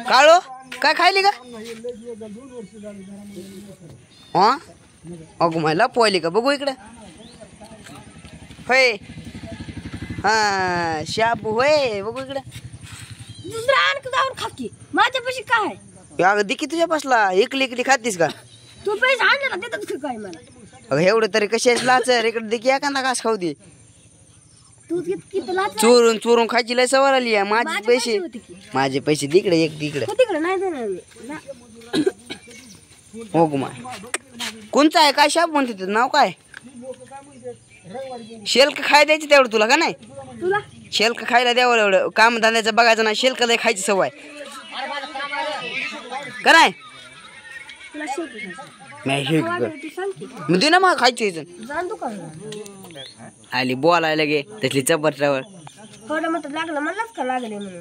काळो काय खायली का? हा अगो मला पोहली का? बघू इकडे. होय हा शाबू होय. बघू इकडे. दुसरा आणखी जाऊन खाकी. माझ्यापाशी काय? अगं दिकी तुझ्या बसला एकली एकली खातीस का? तू पैसे आणले ना देतात काय मला? अगं एवढं तरी कशी लाचर इकडे दिकी एखादा घास खाऊ दे. तू किती लाच चोरून चोरून खायची लय सवार आली आहे. माझे पैसे होते की. माझे पैसे तिकडे एक तिकडे. तू तिकडे नाही देणार मी. हो गुमा कोणचं आहे काय शाप म्हणते तुझं नाव काय? शेल्क खाय द्यायची तेवढं तुला का नाही? तुला शेल्क खायला द्यावं एवढं काम धंद्याचं बघायचं ना. शेल्क लय खायची सवय का नाही? तुला शेवटी नाही शेल्क तू सांग की. मी दे ना मग खायची जाण दुकानला. आली बोलायला गे तसली चपटरावर. थोडं मग लागलं म्हणलाच का लागले म्हणून.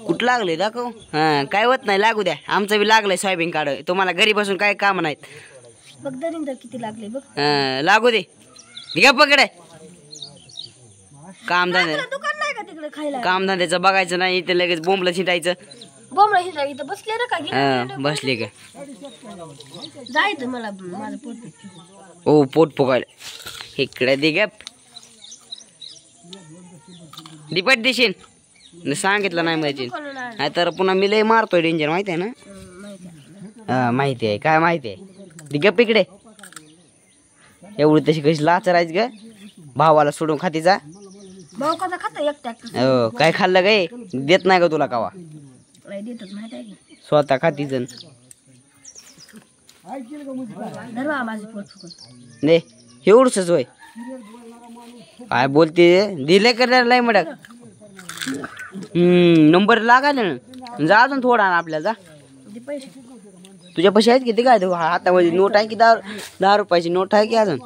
कुठं लागले दाखव. हा काय होत नाही लागू द्या. आमचं बी लागलंय सोयाबीन काढ. तुम्हाला घरी बसून काय काम नाहीत. बघ दरिंदर किती लागले बघ. लागू दे घ्या पकडे. काम धंदे दुकान नाही का तिकडे खायला? काम धंद्याचं बघायचं नाही. इथे लगेच बोंबलं छिटायचं. बोंबला हिरा इथं बसले ना का? बसले का? जायचं मला माझं पोट. ओ पोट फुगायला इकडे दे गप. दिपट देशील सांगितलं नाही माहिती नाही तर पुन्हा मी लय मारतोय डेंजर माहिती आहे ना? माहिती आहे काय माहिती आहे. गप इकडे. एवढी तशी कशी लाचरायच ग? भावाला सोडून खातीचा. भाऊ कसा खाता एकटा? हो काय खाल्लं गे? देत नाही का तुला कावा? देतच माहिती आहे की. स्वतः खातीच धरवा माझं पोट फुकून. दे एवढंच होय. काय बोलते दिले करणार नाही मडक. नंबर लागायला ना. जा अजून थोडा आपल्याला जा. पैसे तुझ्या पैसे आहेत किती काय? हातामध्ये नोट आहे की 10 रुपयाची नोट आहे की अजून?